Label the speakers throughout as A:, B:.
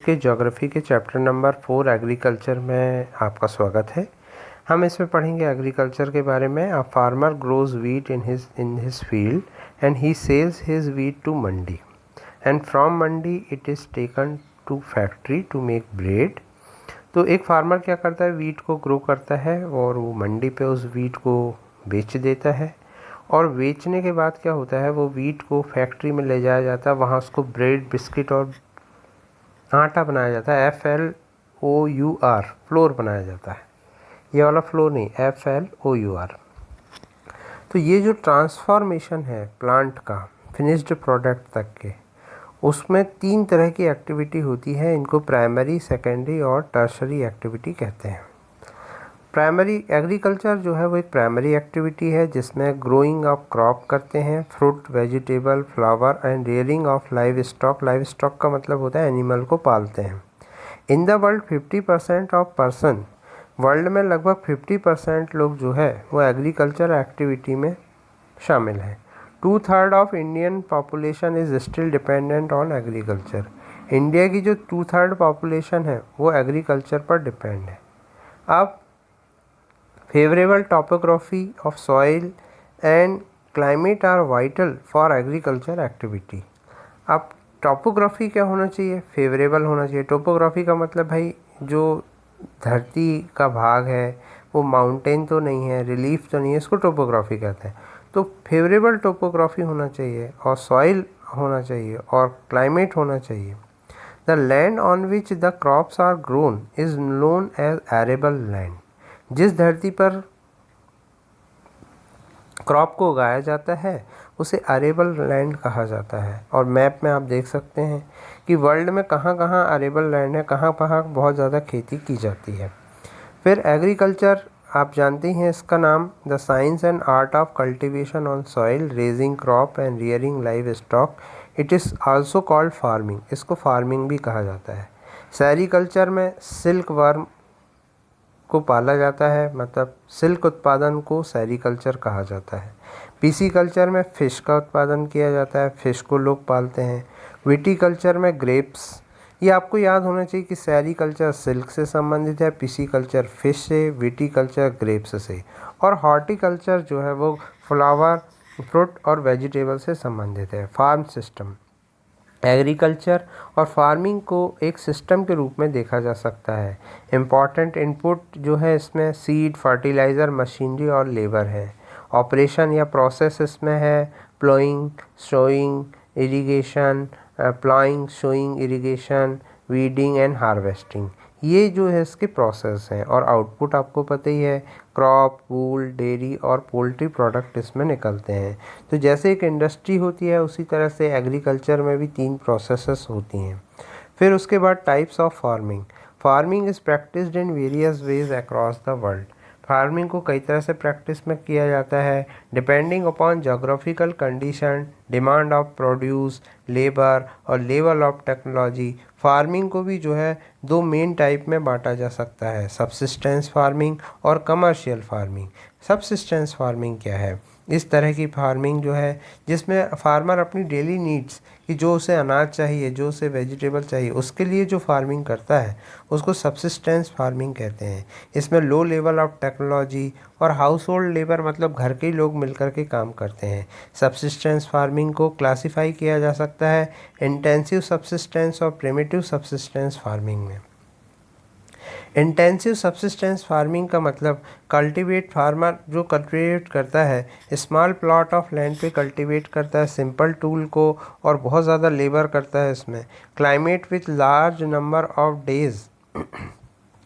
A: के ज्योग्राफी के chapter number 4 agriculture में आपका स्वागत है। हम इसमें पढ़ेंगे एग्रीकल्चर के बारे में। A farmer grows wheat in his field and he sells his wheat to mandi and from mandi it is taken to factory to make bread. तो एक फार्मर क्या करता है, वीट को ग्रो करता है और वो मंडी पे उस वीट को बेच देता है और बेचने के बाद क्या होता है, वो वीट को फैक्ट्री में ले जाया जाता है। वहाँ उसको ब्रेड, बिस्किट और आटा बनाया जाता है। FLOUR फ्लोर बनाया जाता है। ये वाला फ्लोर नहीं, FLOUR। तो ये जो ट्रांसफॉर्मेशन है प्लांट का फिनिश्ड प्रोडक्ट तक के, उसमें 3 तरह की एक्टिविटी होती है। इनको प्राइमरी, सेकेंडरी और टर्शरी एक्टिविटी कहते हैं। प्राइमरी एग्रीकल्चर जो है वो एक प्राइमरी एक्टिविटी है जिसमें ग्रोइंग ऑफ क्रॉप करते हैं, fruit, vegetable, flower and rearing of live stock. Live stock का मतलब होता है एनिमल को पालते हैं। इन the world 50% of person, world में लगभग 50% लोग जो है वो एग्रीकल्चर एक्टिविटी में शामिल हैं। 2/3 of Indian population is still dependent on agriculture. India की जो 2/3 पॉपुलेशन है वो एग्रीकल्चर पर डिपेंड है। अब favorable topography of soil and climate are vital for agriculture activity। अब टोपोग्राफी क्या होना चाहिए, फेवरेबल होना चाहिए। टोपोग्राफी का मतलब भाई जो धरती का भाग है वो माउंटेन तो नहीं है, रिलीफ तो नहीं है, इसको टोपोग्राफी कहते हैं। तो फेवरेबल टोपोग्राफी होना चाहिए और सॉइल होना चाहिए और क्लाइमेट होना चाहिए। The land on which the crops are grown is known as arable land. जिस धरती पर क्रॉप को उगाया जाता है उसे अरेबल लैंड कहा जाता है। और मैप में आप देख सकते हैं कि वर्ल्ड में कहाँ कहाँ अरेबल लैंड है, कहाँ कहाँ बहुत ज़्यादा खेती की जाती है। फिर एग्रीकल्चर आप जानते हैं इसका नाम, the science and art of cultivation on soil, raising crop and rearing live stock. It is also called farming. इसको फार्मिंग भी कहा जाता है। सेरीकल्चर में सिल्क वर्म को पाला जाता है, मतलब सिल्क उत्पादन को सेरीकल्चर कहा जाता है। पीसीकल्चर में फ़िश का उत्पादन किया जाता है, फ़िश को लोग पालते हैं। विटीकल्चर में ग्रेप्स। ये आपको याद होना चाहिए कि सेरीकल्चर सिल्क से संबंधित है, पीसीकल्चर फ़िश से, विटीकल्चर ग्रेप्स से, और हॉर्टिकल्चर जो है वो फ्लावर, फ्रूट और वेजिटेबल से संबंधित है। फार्म सिस्टम, एग्रीकल्चर और फार्मिंग को एक सिस्टम के रूप में देखा जा सकता है। इम्पॉर्टेंट इनपुट जो है इसमें सीड, फर्टिलाइज़र, मशीनरी और लेबर है। ऑपरेशन या प्रोसेस इसमें है ploughing, sowing, irrigation, ploughing, sowing, irrigation, weeding and harvesting. ये जो है इसके प्रोसेस हैं। और आउटपुट आपको पता ही है, क्रॉप, वूल, डेयरी और पोल्ट्री प्रोडक्ट इसमें निकलते हैं। तो जैसे एक इंडस्ट्री होती है उसी तरह से एग्रीकल्चर में भी 3 प्रोसेसेस होती हैं। फिर उसके बाद types of farming. Farming is practised in various ways across the world. Farming को कई तरह से प्रैक्टिस में किया जाता है, depending upon geographical condition, demand of produce, labour और लेवल ऑफ टेक्नोलॉजी। फार्मिंग को भी जो है 2 मेन टाइप में बांटा जा सकता है, सब्सिस्टेंस फार्मिंग और कमर्शियल फार्मिंग। सब्सिस्टेंस फार्मिंग क्या है? इस तरह की फार्मिंग जो है जिसमें फार्मर अपनी डेली नीड्स कि जो उसे अनाज चाहिए, जो उसे वेजिटेबल चाहिए, उसके लिए जो फार्मिंग करता है उसको सब्सिस्टेंस फार्मिंग कहते हैं। इसमें लो लेवल ऑफ टेक्नोलॉजी और हाउस होल्ड लेबर, मतलब घर के ही लोग मिलकर के काम करते हैं। सब्सिस्टेंस फार्मिंग को क्लासिफाई किया जा सकता है इंटेंसिव सब्सिस्टेंस और प्रिमिटिव सब्सिस्टेंस फार्मिंग में। इंटेंसिव सब्सिस्टेंस फार्मिंग का मतलब कल्टीवेट, फार्मर जो कल्टीवेट करता है स्मॉल प्लॉट ऑफ लैंड पे कल्टीवेट करता है सिंपल टूल को और बहुत ज़्यादा लेबर करता है इसमें। Climate with large number of days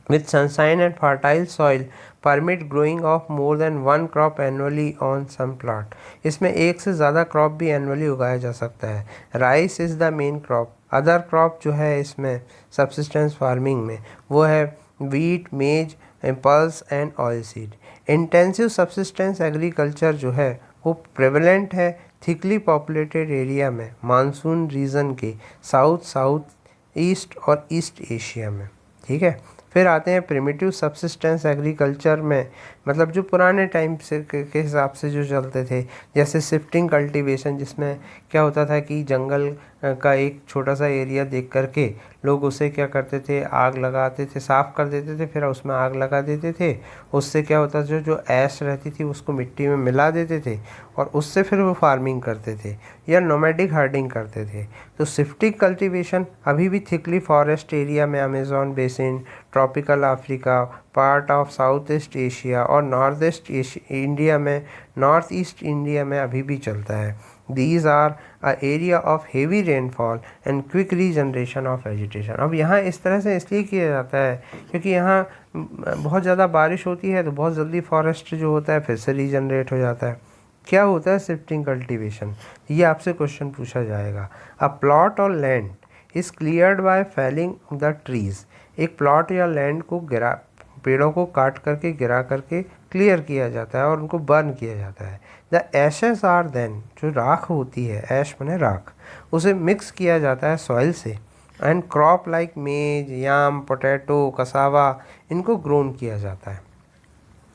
A: with sunshine and fertile soil permit growing of more than 1 crop annually on some plot. इसमें एक से ज़्यादा क्रॉप भी एनुअली उगाया जा सकता है। Rice is the main crop. Other crop जो है इसमें सब्सिस्टेंस फार्मिंग में वो है वीट, मेज, pulse and oil seed. Intensive subsistence agriculture जो है वो प्रेवलेंट है थिकली पॉपुलेटेड एरिया में, मानसून रीजन के साउथ, साउथ ईस्ट और ईस्ट एशिया में। ठीक है। फिर आते हैं प्रिमिटिव सब्सिस्टेंस एग्रीकल्चर में, मतलब जो पुराने टाइम से के हिसाब से जो चलते थे, जैसे शिफ्टिंग कल्टीवेशन, जिसमें क्या होता था कि जंगल का एक छोटा सा एरिया देख करके लोग उसे क्या करते थे, आग लगाते थे, साफ़ कर देते थे, फिर उसमें आग लगा देते थे। उससे क्या होता था, जो ऐश रहती थी उसको मिट्टी में मिला देते थे और उससे फिर वो फार्मिंग करते थे या नोमैडिक हार्डिंग करते थे। तो शिफ्टिंग कल्टीवेशन अभी भी थिकली फॉरेस्ट एरिया में, Amazon basin, tropical Africa, part of south east Asia और नॉर्थ ईस्ट इंडिया में, नॉर्थ ईस्ट इंडिया में अभी भी चलता है। These are a area of heavy rainfall and quick regeneration of vegetation। अब यहाँ इस तरह से इसलिए किया जाता है क्योंकि यहाँ बहुत ज़्यादा बारिश होती है तो बहुत जल्दी फॉरेस्ट जो होता है फिर से रीजनरेट हो जाता है। क्या होता है शिफ्टिंग कल्टीवेशन, ये आपसे क्वेश्चन पूछा जाएगा। अ प्लॉट और land is cleared by felling the trees. एक प्लॉट या लैंड को पेड़ों को काट करके, गिरा करके क्लियर किया जाता है और उनको बर्न किया जाता है। द एशेस आर देन, जो राख होती है, ऐश माने राख, उसे मिक्स किया जाता है सॉइल से एंड क्रॉप लाइक मेज, याम, पोटैटो, कसावा, इनको ग्रोन किया जाता है।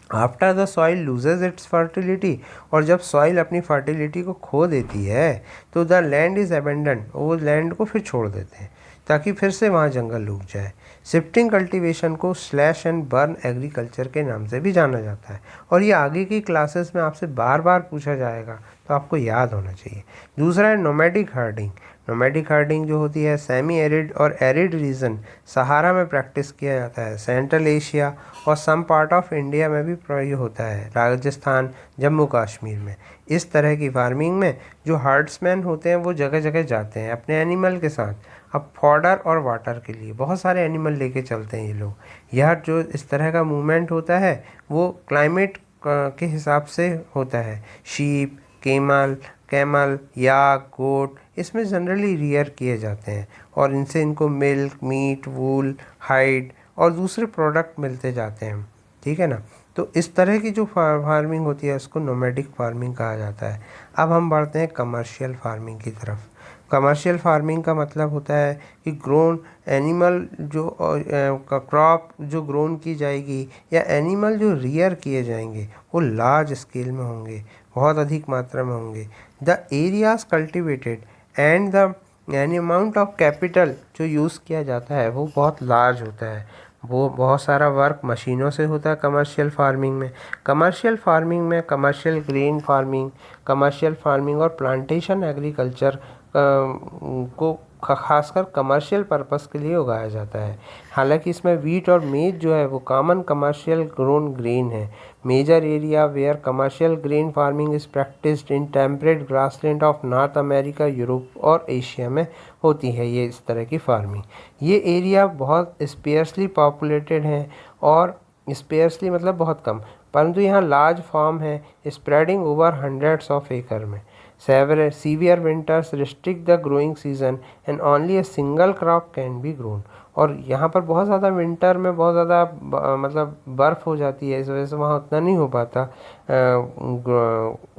A: After the soil loses it's fertility, और जब सॉइल अपनी फर्टिलिटी को खो देती है तो द लैंड इज़ अबेंडन, वो लैंड को फिर छोड़ देते हैं ताकि फिर से वहाँ जंगल उग जाए। शिफ्टिंग कल्टीवेशन को स्लैश एंड बर्न एग्रीकल्चर के नाम से भी जाना जाता है और ये आगे की क्लासेस में आपसे बार बार पूछा जाएगा तो आपको याद होना चाहिए। दूसरा है नोमैडिक हार्डिंग। नोमैडिक हार्डिंग जो होती है सेमी एरिड और एरिड रीजन, सहारा में प्रैक्टिस किया जाता है। सेंट्रल एशिया और सम पार्ट ऑफ इंडिया में भी प्रयोग होता है, राजस्थान, जम्मू कश्मीर में। इस तरह की फार्मिंग में जो हर्ड्समैन होते हैं वो जगह जगह जाते हैं अपने एनिमल के साथ, अब फॉडर और वाटर के लिए बहुत सारे एनिमल लेके चलते हैं ये लोग। यह जो इस तरह का मूवमेंट होता है वो क्लाइमेट के हिसाब से होता है। शीप, कैमल, याक, गोट इसमें जनरली रियर किए जाते हैं और इनको मिल्क, मीट, वूल, हाइड और दूसरे प्रोडक्ट मिलते जाते हैं, ठीक है ना। तो इस तरह की जो फार्मिंग होती है उसको नोमैडिक फार्मिंग कहा जाता है। अब हम बढ़ते हैं कमर्शियल फार्मिंग की तरफ। कमर्शियल फार्मिंग का मतलब होता है कि ग्रोन एनिमल जो क्रॉप जो ग्रोन की जाएगी या एनिमल जो रियर किए जाएंगे वो लार्ज स्केल में होंगे, बहुत अधिक मात्रा में होंगे। The areas cultivated and the यानी अमाउंट ऑफ कैपिटल जो यूज़ किया जाता है वो बहुत लार्ज होता है। वो बहुत सारा वर्क मशीनों से होता है कमर्शियल फार्मिंग में। कमर्शियल फार्मिंग में commercial grain farming, commercial farming और प्लांटेशन एग्रीकल्चर को खासकर कमर्शियल पर्पस के लिए उगाया जाता है। हालांकि इसमें वीट और मेज जो है वो कॉमन कमर्शियल ग्रोन ग्रेन है। Major area where commercial grain farming is practised in temperate grassland of North America, Europe और एशिया में होती है ये इस तरह की फार्मिंग। ये एरिया बहुत स्पेयर्सली पॉपुलेटेड हैं और स्पेयर्सली मतलब बहुत कम, परंतु यहाँ लार्ज फार्म है स्प्रेडिंग ओवर हंड्रेड्स ऑफ एकड़ में। Severe winters restrict the growing season and only a single crop can be grown। और यहाँ पर बहुत ज़्यादा विंटर में बहुत ज़्यादा मतलब बर्फ़ हो जाती है, इस वजह से वहाँ उतना नहीं हो पाता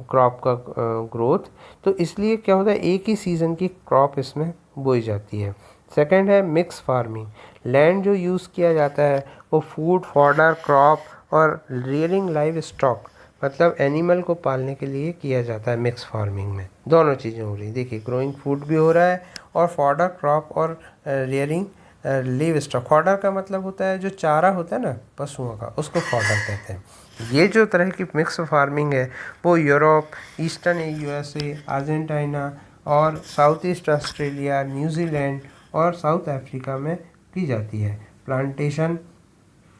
A: क्रॉप का ग्रोथ। तो इसलिए क्या होता है एक ही सीज़न की क्रॉप इसमें बोई जाती है। सेकंड है मिक्स फार्मिंग। लैंड जो यूज़ किया जाता है वो फूड, फॉडर, क्रॉप और रियरिंग लाइव स्टॉक मतलब एनिमल को पालने के लिए किया जाता है। मिक्स फार्मिंग में दोनों चीज़ें हो रही, देखिए ग्रोइंग फूड भी हो रहा है और फॉडर, क्रॉप और रियरिंग लिव स्टॉक। फॉडर का मतलब होता है जो चारा होता है ना पशुओं का, उसको फॉडर कहते हैं। ये जो तरह की मिक्स फार्मिंग है वो यूरोप, ईस्टर्न यूएसए, अर्जेंटीना और साउथ ईस्ट ऑस्ट्रेलिया, न्यूजीलैंड और साउथ अफ्रीका में की जाती है। प्लांटेशन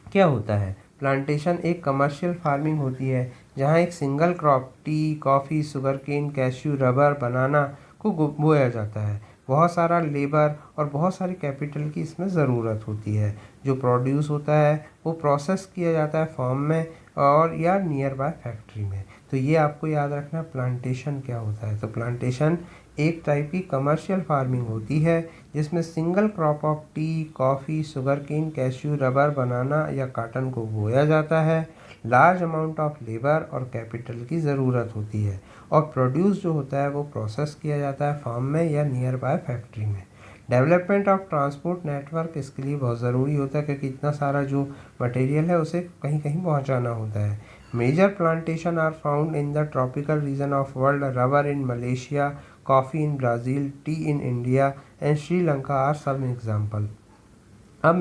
A: क्या होता है? प्लांटेशन एक कमर्शियल फार्मिंग होती है जहाँ एक single crop tea, coffee, sugarcane, cashew, rubber, banana को बोया जाता है। बहुत सारा लेबर और बहुत सारी कैपिटल की इसमें ज़रूरत होती है। जो प्रोड्यूस होता है वो प्रोसेस किया जाता है फार्म में और या नियर बाय फैक्ट्री में। तो ये आपको याद रखना प्लांटेशन क्या होता है। तो प्लांटेशन एक टाइप की कमर्शियल फार्मिंग होती है जिसमें single crop of tea, coffee, sugarcane, cashew, rubber, banana या कॉटन को बोया जाता है। लार्ज अमाउंट ऑफ लेबर और कैपिटल की ज़रूरत होती है और प्रोड्यूस जो होता है वो प्रोसेस किया जाता है फार्म में या नियर बाय फैक्ट्री में। डेवलपमेंट ऑफ ट्रांसपोर्ट नेटवर्क इसके लिए बहुत ज़रूरी होता है क्योंकि इतना सारा जो मटेरियल है उसे कहीं कहीं पहुंचाना होता है। Major plantation are found in the tropical region of world. Rubber in Malaysia, coffee in Brazil, tea in India and Sri Lanka are some example. अब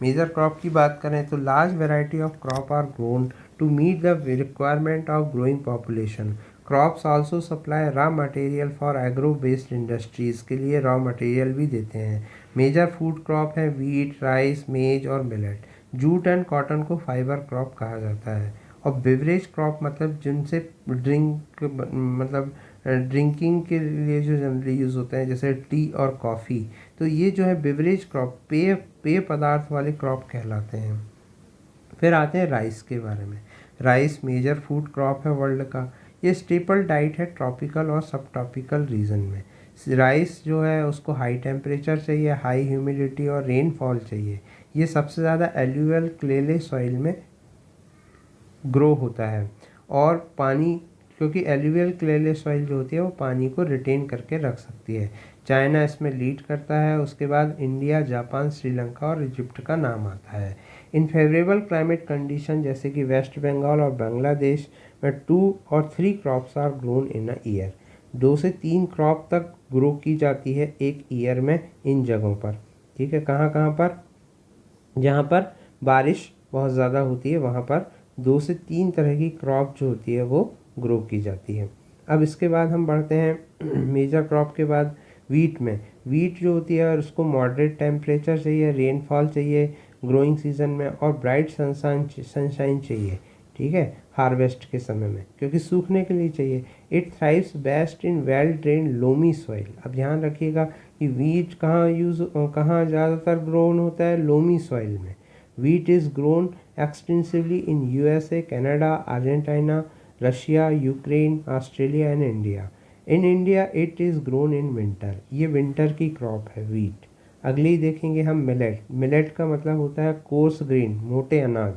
A: मेजर क्रॉप की बात करें तो large variety of crop are grown to meet the requirement of growing population. Crops also supply raw material for agro based industries के लिए raw material भी देते हैं. मेजर फूड क्रॉप है वीट, राइस, मेज और मिलेट. जूट एंड कॉटन को fibre crop कहा जाता है. और बेवरेज क्रॉप मतलब जिनसे ड्रिंकिंग के लिए जो जनरली यूज़ होते हैं जैसे टी और कॉफ़ी, तो ये जो है बेवरेज क्रॉप पेय पदार्थ वाले क्रॉप कहलाते हैं. फिर आते हैं राइस के बारे में. राइस मेजर फूड क्रॉप है वर्ल्ड का. ये स्टेपल डाइट है ट्रॉपिकल और सब ट्रॉपिकल रीजन में. राइस जो है उसको हाई टेम्परेचर चाहिए, हाई ह्यूमिडिटी और रेनफॉल चाहिए. ये सबसे ज़्यादा एल्यूवियल क्लेले सॉइल में ग्रो होता है और पानी, क्योंकि एल्यूवियल क्लेले सॉइल जो होती है वो पानी को रिटेन करके रख सकती है. चाइना इसमें लीड करता है. उसके बाद इंडिया, जापान, श्रीलंका और इजिप्ट का नाम आता है. इन फेवरेबल क्लाइमेट कंडीशन जैसे कि वेस्ट बंगाल और बांग्लादेश में 2 और 3 crops are grown in a year. 2 से 3 क्रॉप तक ग्रो की जाती है एक ईयर में इन जगहों पर. ठीक है, कहाँ कहाँ पर? जहाँ पर बारिश बहुत ज़्यादा होती है वहाँ पर 2 से 3 तरह की क्रॉप जो होती है वो ग्रो की जाती है. अब इसके बाद हम बढ़ते हैं मेजर क्रॉप के बाद वीट में. वीट जो होती है और उसको मॉडरेट टेम्परेचर चाहिए, रेनफॉल चाहिए ग्रोइंग सीजन में और ब्राइट सनशाइन चाहिए. ठीक है, हार्वेस्ट के समय में, क्योंकि सूखने के लिए चाहिए. It thrives best in well drain loamy soil. अब ध्यान रखिएगा कि वीट कहाँ ज़्यादातर ग्रोन होता है? लोमी सॉइल में. Wheat is grown extensively in USA, Canada, Argentina, Russia, Ukraine, Australia and India. In India it is grown in winter. ये विंटर की क्रॉप है वीट. अगली देखेंगे हम मिलेट. मिलेट का मतलब होता है कोर्स ग्रेन, मोटे अनाज.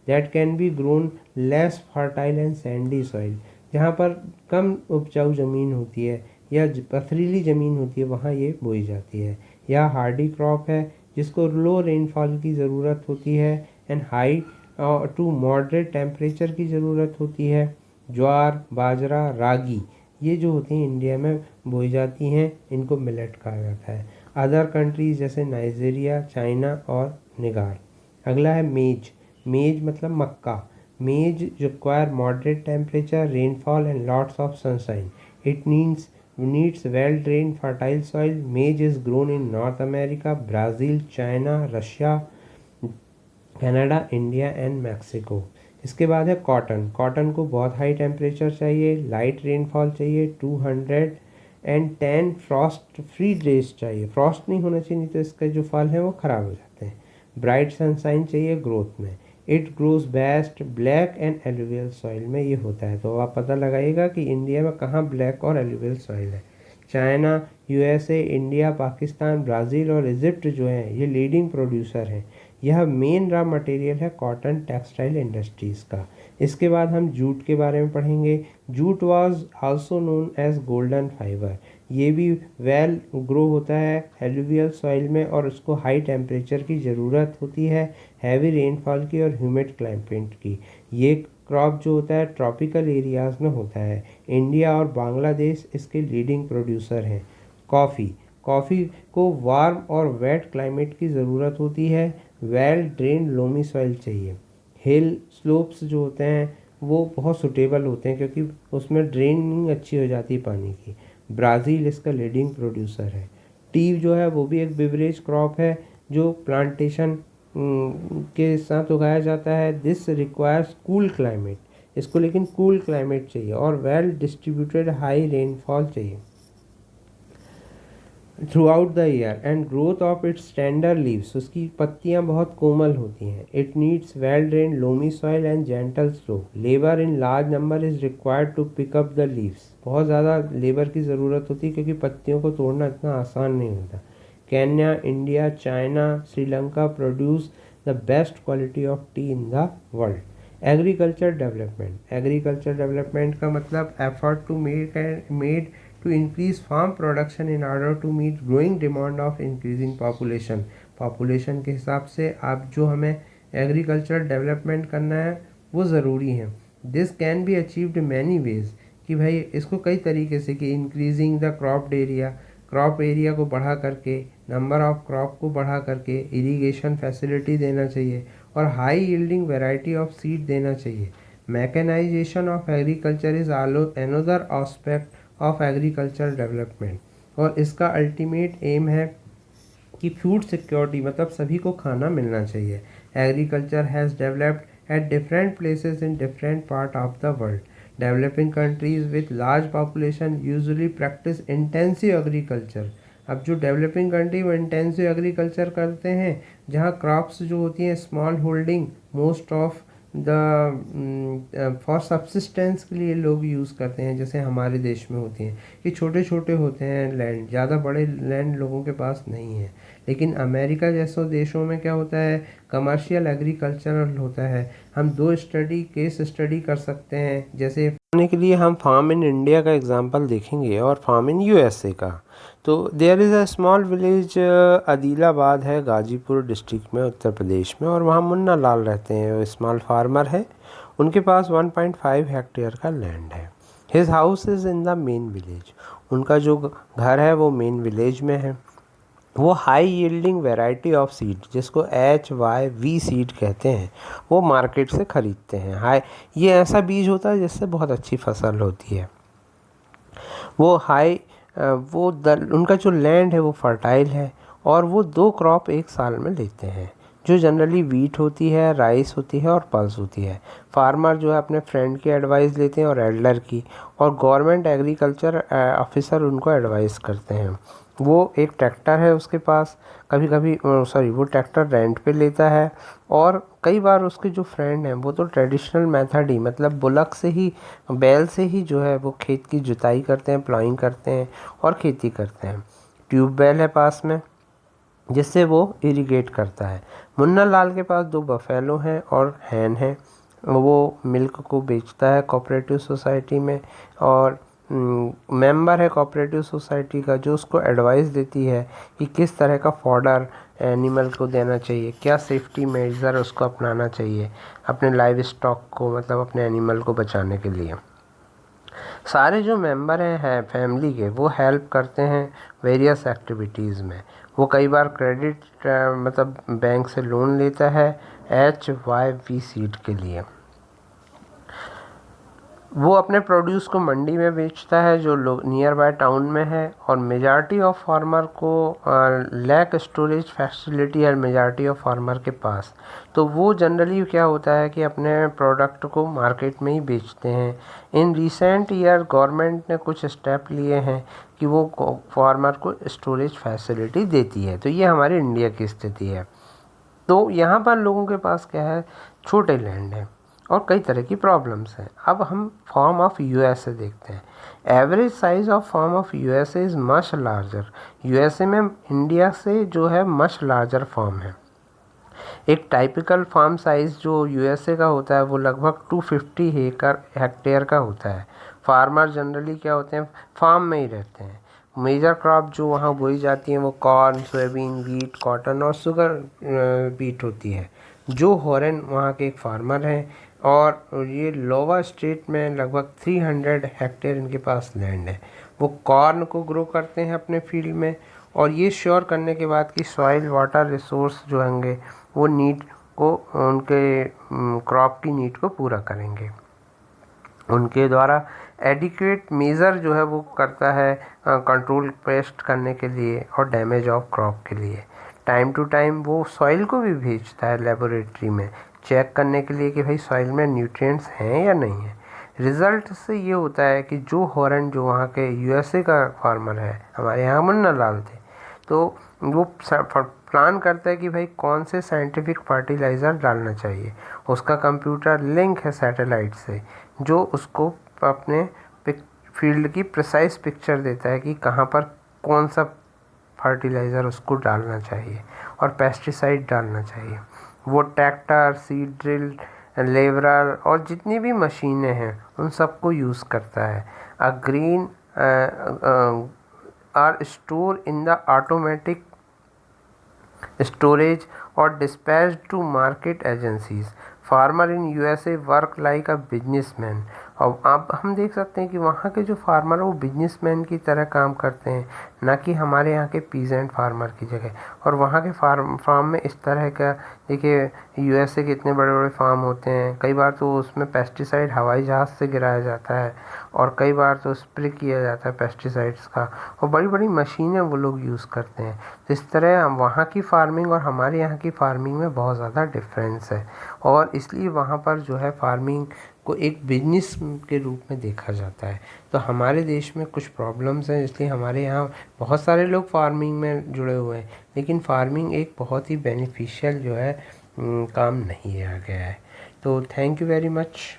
A: That can be grown less fertile and Sandy soil. जहाँ पर कम उपजाऊ ज़मीन होती है या पथरीली ज़मीन होती है वहाँ ये बोई जाती है. यह हार्डी क्रॉप है जिसको लो रेनफॉल की ज़रूरत होती है and high to moderate temperature की ज़रूरत होती है. ज्वार, बाजरा, रागी ये जो होती हैं इंडिया में बोई जाती हैं, इनको मिलेट कहा जाता है. अदर कंट्रीज़ जैसे नाइजीरिया, चाइना और निगार. अगला है मेज. मेज मतलब मक्का. मेज require moderate temperature, rainfall and lots of sunshine. It needs well-drained fertile soil. Maize is grown in North America, Brazil, China, Russia, Canada, India and Mexico. इसके बाद है कॉटन. कॉटन को बहुत हाई टेम्परेचर चाहिए, लाइट रेनफॉल चाहिए, 210 Frost free days चाहिए. Frost नहीं होना चाहिए, नहीं तो इसके जो फल हैं वो ख़राब हो जाते हैं. ब्राइट सनशाइन चाहिए ग्रोथ में. It grows best black and alluvial soil में ये होता है. तो आप पता लगाइएगा कि इंडिया में कहाँ ब्लैक और एलुवियल सॉइल है. China, USA, India, Pakistan, Brazil और इजिप्ट जो हैं ये लीडिंग प्रोड्यूसर हैं. यह मेन रॉ मटेरियल है कॉटन टेक्सटाइल इंडस्ट्रीज़ का. इसके बाद हम जूट के बारे में पढ़ेंगे. Jute was also known as golden fibre. ये भी वेल ग्रो होता है एलुवियल सॉइल में और उसको हाई टेम्परेचर की ज़रूरत होती है, हैवी रेनफॉल की और ह्यूमिड क्लाइमेट की. ये क्रॉप जो होता है ट्रॉपिकल एरियाज़ में होता है. इंडिया और बांग्लादेश इसके लीडिंग प्रोड्यूसर हैं. कॉफ़ी को वार्म और वेट क्लाइमेट की ज़रूरत होती है. वेल ड्रेन लोमी सॉइल चाहिए. हिल स्लोप्स जो होते हैं वो बहुत सुटेबल होते हैं क्योंकि उसमें ड्रेनिंग अच्छी हो जाती है पानी की. ब्राज़ील इसका लीडिंग प्रोड्यूसर है. टी जो है वो भी एक बेवरेज क्रॉप है जो प्लांटेशन के साथ उगाया जाता है. This requires cool climate. इसको लेकिन कूल क्लाइमेट चाहिए और वेल डिस्ट्रीब्यूटेड हाई रेनफॉल चाहिए throughout the year and growth of its tender leaves. उसकी पत्तियां बहुत कोमल होती हैं. It needs well drain loamy soil and gentle slope. Labour in large number is required to pick up the leaves. बहुत ज़्यादा labour की ज़रूरत होती है क्योंकि पत्तियों को तोड़ना इतना आसान नहीं होता. Kenya, India, China, Sri Lanka produce the best quality of tea in the world. Agriculture development का मतलब effort to made to increase farm production in order to meet growing demand of increasing population. के हिसाब से आप जो हमें एग्रीकल्चर डेवलपमेंट करना है वो ज़रूरी हैं। This can be achieved many ways, कि भाई इसको कई तरीके से, कि इंक्रीजिंग द क्रॉप एरिया को बढ़ा करके, नंबर ऑफ क्रॉप को बढ़ा करके, इरिगेशन फैसिलिटी देना चाहिए और high yielding variety of seed देना चाहिए। Mechanisation of agriculture is another aspect of agriculture development, और इसका अल्टीमेट एम है कि फूड सिक्योरिटी, मतलब सभी को खाना मिलना चाहिए। Agriculture has developed at different places in different part of the world. Developing countries with large population usually practice intensive agriculture. अब जो डेवलपिंग कंट्री वो इंटेंसिव एग्रीकल्चर करते हैं, जहाँ क्रॉप्स जो होती हैं small holding, most of the for subsistence के लिए लोग यूज़ करते हैं, जैसे हमारे देश में होती हैं कि छोटे छोटे होते हैं लैंड, ज़्यादा बड़े लैंड लोगों के पास नहीं है। लेकिन अमेरिका जैसे देशों में क्या होता है, कमर्शियल एग्रीकल्चरल होता है। हम दो केस स्टडी कर सकते हैं, जैसे के लिए हम फार्म इन इंडिया का एग्जांपल देखेंगे और फार्म इन यूएसए का। तो there is a small village Adilabad है, गाजीपुर डिस्ट्रिक्ट में, उत्तर प्रदेश में, और वहाँ मुन्ना लाल रहते हैं। वो स्मॉल फार्मर है, उनके पास 1.5 हेक्टेयर का लैंड है। His house is in the main village, उनका जो घर है वो मेन विलेज में है। वो high yielding variety of seed, जिसको HYV सीड कहते हैं, वो मार्केट से ख़रीदते हैं। ये ऐसा बीज होता है जिससे बहुत अच्छी फसल होती है। उनका जो लैंड है वो फर्टाइल है, और वो 2 क्रॉप एक साल में लेते हैं, जो जनरली वीट होती है, राइस होती है और पल्स होती है। फार्मर जो है अपने फ्रेंड की एडवाइस लेते हैं और एल्डर की, और गवर्नमेंट एग्रीकल्चर ऑफिसर उनको एडवाइस करते हैं। वो एक ट्रैक्टर है उसके पास, कभी कभी वो ट्रैक्टर रेंट पे लेता है, और कई बार उसके जो फ्रेंड हैं वो तो ट्रेडिशनल मेथड ही, मतलब बुलक से ही, बैल से ही जो है वो खेत की जुताई करते हैं, प्लाइंग करते हैं और खेती करते हैं। ट्यूबवेल है पास में जिससे वो इरिगेट करता है। मुन्ना लाल के पास 2 बफेलो हैं और हैन है। वो मिल्क को बेचता है कोऑपरेटिव सोसाइटी में, और मेंबर है कोऑपरेटिव सोसाइटी का, जो उसको एडवाइस देती है कि किस तरह का फॉडर एनिमल को देना चाहिए, क्या सेफ्टी मेजर उसको अपनाना चाहिए अपने लाइव स्टॉक को, मतलब अपने एनिमल को बचाने के लिए। सारे जो मेंबर हैं फैमिली के, वो हेल्प करते हैं वेरियस एक्टिविटीज़ में। वो कई बार क्रेडिट मतलब बैंक से लोन लेता है HYV सीड के लिए। वो अपने प्रोड्यूस को मंडी में बेचता है जो लोग नियर बाय टाउन में है, और मेजॉरिटी ऑफ फार्मर को लैक स्टोरेज फैसिलिटी है मेजॉरिटी ऑफ फार्मर के पास। तो वो जनरली क्या होता है कि अपने प्रोडक्ट को मार्केट में ही बेचते हैं। इन रिसेंट ईयर गवर्नमेंट ने कुछ स्टेप लिए हैं कि वो फार्मर को स्टोरेज फैसिलिटी देती है। तो ये हमारी इंडिया की स्थिति है। तो यहाँ पर लोगों के पास क्या है, छोटे लैंड है और कई तरह की प्रॉब्लम्स हैं। अब हम फॉर्म ऑफ यूएसए देखते हैं। Average size of form of USA is much larger. USA में इंडिया से जो है मच लार्जर फॉर्म है। एक टाइपिकल फार्म साइज़ जो यूएसए का होता है वो लगभग 250 हेक्टेयर का होता है। फार्मर जनरली क्या होते हैं, फार्म में ही रहते हैं। मेजर क्रॉप जो वहाँ बोई जाती हैं वो कॉर्न, सोयाबीन, वीट, कॉटन और शुगर बीट होती है। जो हॉरेन वहाँ के एक फार्मर हैं, और ये लोवा स्टेट में लगभग 300 हेक्टेयर इनके पास लैंड है। वो कॉर्न को ग्रो करते हैं अपने फील्ड में, और ये श्योर करने के बाद कि सॉइल वाटर रिसोर्स जो होंगे वो नीड को, उनके क्रॉप की नीड को पूरा करेंगे। उनके द्वारा एडिक्वेट मेज़र जो है वो करता है कंट्रोल पेस्ट करने के लिए और डैमेज ऑफ क्रॉप के लिए। टाइम टू टाइम वो सॉइल को भी भेजता है लेबोरेटरी में चेक करने के लिए कि भाई सॉइल में न्यूट्रिएंट्स हैं या नहीं है। रिज़ल्ट से ये होता है कि जो हॉरन जो वहाँ के यूएसए का फार्मर है, हमारे यहाँ मुन्ना लाल थे, तो वो प्लान करता है कि भाई कौन से साइंटिफिक फर्टिलाइज़र डालना चाहिए। उसका कंप्यूटर लिंक है सैटेलाइट से, जो उसको अपने फील्ड की प्रिसाइज पिक्चर देता है कि कहाँ पर कौन सा फर्टिलाइज़र उसको डालना चाहिए और पेस्टिसाइड डालना चाहिए। वो ट्रैक्टर, सीड ड्रिल, लेवरर और जितनी भी मशीनें हैं उन सबको यूज़ करता है। A green are store in the automatic storage or dispatched to market agencies. Farmer in USA work like a businessman. और अब हम देख सकते हैं कि वहाँ के जो फार्मर है वो बिजनेसमैन की तरह काम करते हैं, ना कि हमारे यहाँ के पीजेंट फार्मर की जगह। और वहाँ के फार्म में इस तरह का, देखिए यूएसए के इतने बड़े बड़े फार्म होते हैं, कई बार तो उसमें पेस्टिसाइड हवाई जहाज़ से गिराया जाता है और कई बार तो स्प्रे किया जाता है पेस्टिसाइड्स का, और बड़ी बड़ी मशीनें वो लोग यूज़ करते हैं। तो इस तरह वहाँ की फार्मिंग और हमारे यहाँ की फार्मिंग में बहुत ज़्यादा डिफरेंस है, और इसलिए वहाँ पर जो है फार्मिंग को एक बिजनेस के रूप में देखा जाता है। तो हमारे देश में कुछ प्रॉब्लम्स हैं, इसलिए हमारे यहाँ बहुत सारे लोग फार्मिंग में जुड़े हुए हैं, लेकिन फार्मिंग एक बहुत ही बेनिफिशियल जो है काम नहीं आ गया है। तो थैंक यू वेरी मच।